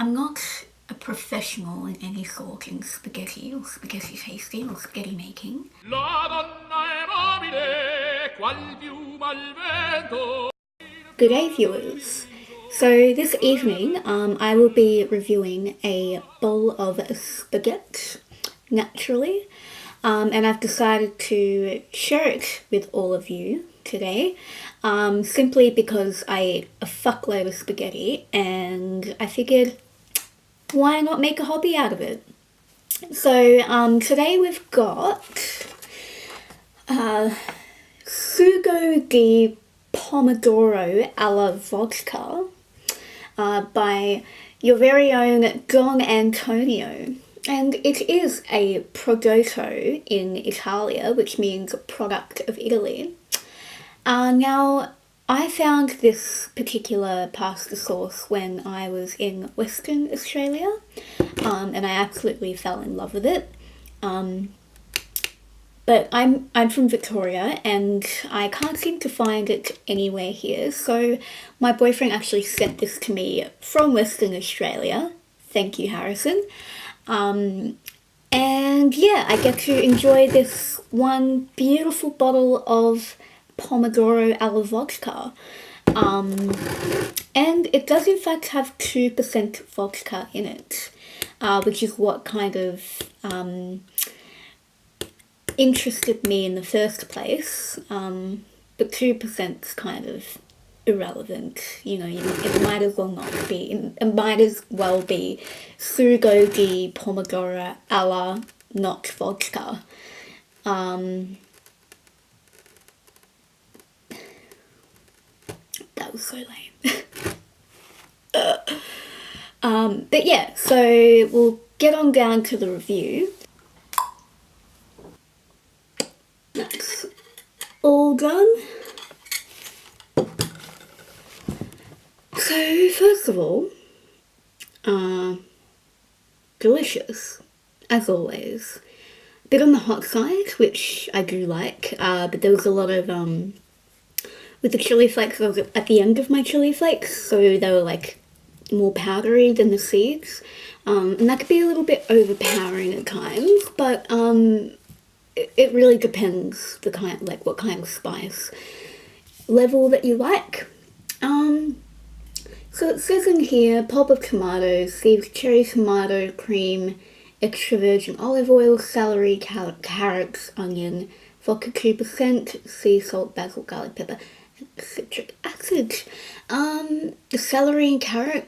I'm not a professional in any sort in spaghetti or spaghetti tasting or spaghetti making. La donna è mobile, qual piuma al vento. Good day, viewers. So this evening, I will be reviewing a bowl of spaghetti, naturally, and I've decided to share it with all of you today, simply because I ate a fuckload of spaghetti and I figured, why not make a hobby out of it? So today we've got sugo di pomodoro alla vodka by your very own Don Antonio. And it is a prodotto in Italia, which means product of Italy. Now, I found this particular pasta sauce when I was in Western Australia, and I absolutely fell in love with it. But I'm from Victoria and I can't seem to find it anywhere here, so my boyfriend actually sent this to me from Western Australia. Thank you, Harrison. And yeah, I get to enjoy this one beautiful bottle of Pomodoro alla vodka. And it does in fact have 2% vodka in it, which is what kind of interested me in the first place, but 2% is kind of irrelevant, you know, it might as well not be, it might as well be sugo di pomodoro alla not vodka. That was so lame. But yeah, so we'll get on down to the review. That's all done. So first of all, delicious, as always. A bit on the hot side, which I do like, but there was a lot of, with the chili flakes, I was at the end of my chili flakes, so they were like more powdery than the seeds, and that could be a little bit overpowering at times, but it really depends the kind, like what kind of spice level that you like. So it says in here, pulp of tomatoes, seeds, cherry tomato, cream, extra virgin olive oil, celery, carrots, onion, vodka 2%, sea salt, basil, garlic, pepper, and citric acid. The celery and carrot,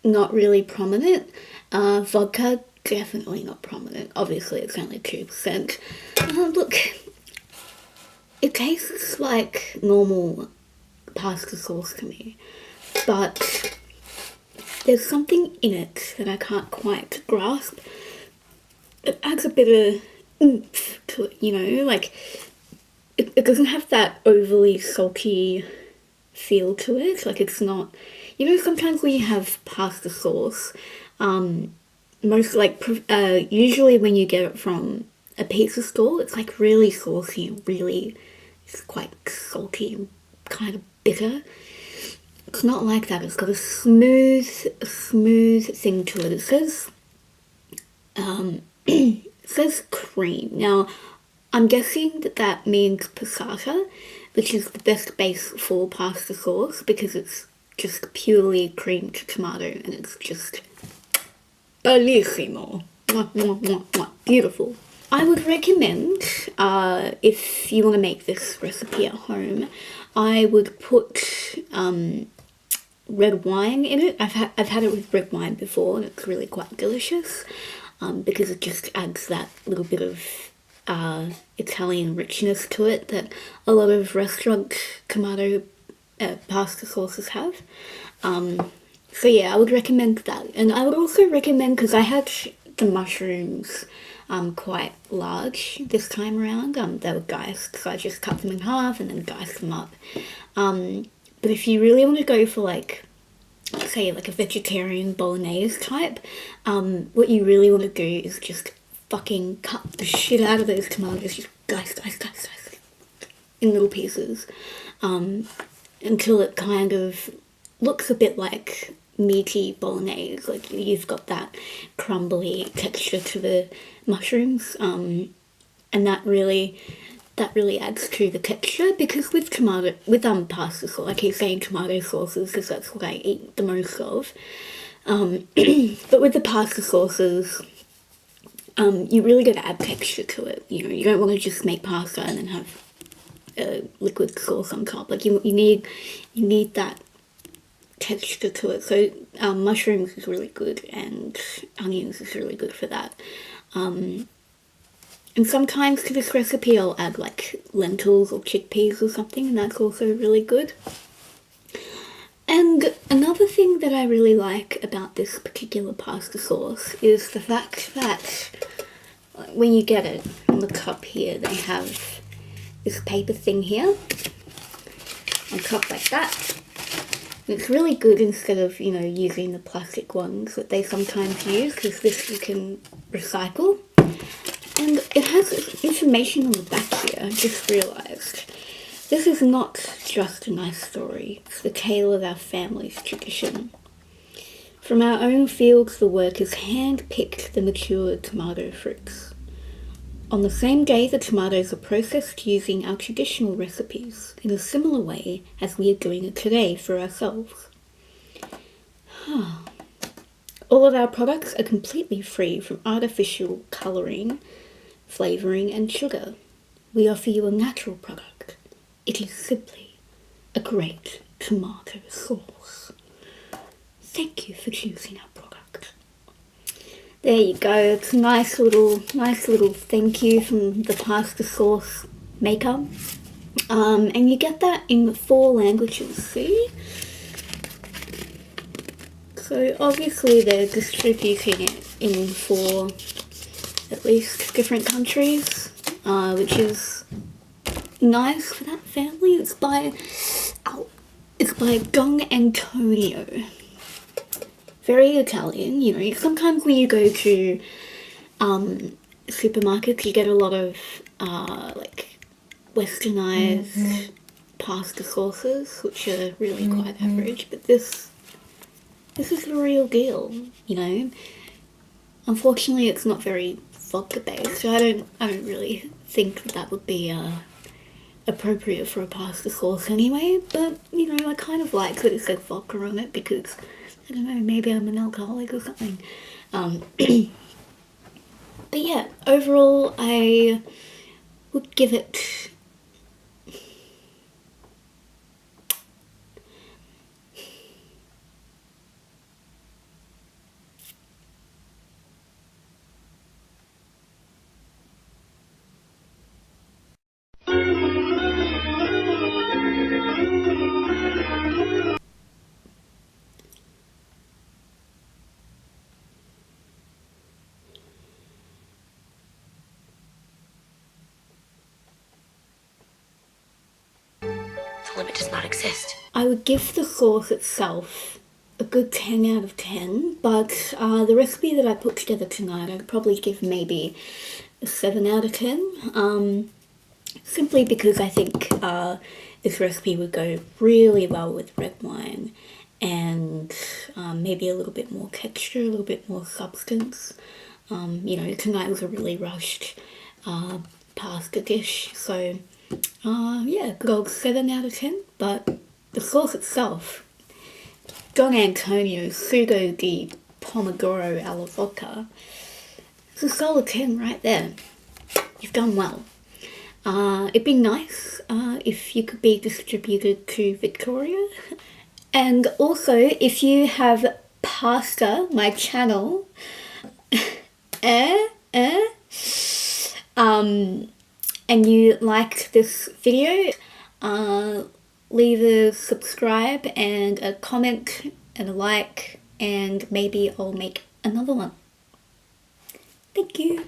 not really prominent. Vodka, definitely not prominent. Obviously it's only 2%. Look, it tastes like normal pasta sauce to me, but there's something in it that I can't quite grasp. It adds a bit of oomph to it, you know, like it doesn't have that overly salty feel to it. Like it's not, you know, sometimes when you have pasta sauce, most like usually when you get it from a pizza store, it's like really saucy and really, it's quite salty and kind of bitter. It's not like that. It's got a smooth thing to it. It says it says cream. Now I'm guessing that means passata, which is the best base for pasta sauce because it's just purely creamed tomato and it's just bellissimo. Mwah, mwah, mwah, mwah. Beautiful. I would recommend, if you want to make this recipe at home, I would put red wine in it. I've had it with red wine before and it's really quite delicious, because it just adds that little bit of Italian richness to it that a lot of restaurant tomato pasta sauces have. So yeah, I would recommend that. And I would also recommend, because I had the mushrooms quite large this time around, they were diced, so I just cut them in half and then diced them up. But if you really want to go for like, say like a vegetarian bolognese type, what you really want to do is just fucking cut the shit out of those tomatoes, just dice in little pieces, until it kind of looks a bit like meaty bolognese. Like, you've got that crumbly texture to the mushrooms, and that really adds to the texture, because with pasta sauce, I keep saying tomato sauces because that's what I eat the most of, but with the pasta sauces, you really got to add texture to it. You know, you don't want to just make pasta and then have a liquid sauce on top. Like, you need that texture to it. So mushrooms is really good, and onions is really good for that. And sometimes to this recipe I'll add like lentils or chickpeas or something, and that's also really good. And another thing that I really like about this particular pasta sauce is the fact that when you get it on the cup here, they have this paper thing here on top like that. And it's really good instead of, you know, using the plastic ones that they sometimes use, because this you can recycle. And it has information on the back here. I just realised. This is not just a nice story, it's the tale of our family's tradition. From our own fields, the workers hand-picked the mature tomato fruits. On the same day, the tomatoes are processed using our traditional recipes, in a similar way as we are doing it today for ourselves. All of our products are completely free from artificial colouring, flavouring and sugar. We offer you a natural product. It is simply a great tomato sauce. Thank you for choosing our product. There you go. It's a nice little thank you from the pasta sauce maker. And you get that in 4 languages, see? So obviously they're distributing it in 4 at least different countries, which is nice for that family. It's by Donna Antonio. Very Italian, you know. Sometimes when you go to supermarkets, you get a lot of like westernized pasta sauces, which are really quite average. But this is the real deal, you know. Unfortunately, it's not very vodka based, so I don't really think that would be appropriate for a pasta sauce anyway. But you know, I kind of like that it said vodka on it, because I don't know, maybe I'm an alcoholic or something. But yeah, overall I would give it The limit does not exist. I would give the sauce itself a good 10 out of 10, but the recipe that I put together tonight, I'd probably give maybe a 7 out of 10, simply because I think this recipe would go really well with red wine, and maybe a little bit more texture, a little bit more substance. You know, tonight was a really rushed pasta dish, so yeah, good old 7 out of 10, but the sauce itself, Don Antonio's Sugo di Pomodoro alla Vodka, it's a solid 10 right there. You've done well. It'd be nice if you could be distributed to Victoria. And also, if you have pasta, my channel, and you liked this video, leave a subscribe and a comment and a like, and maybe I'll make another one. Thank you.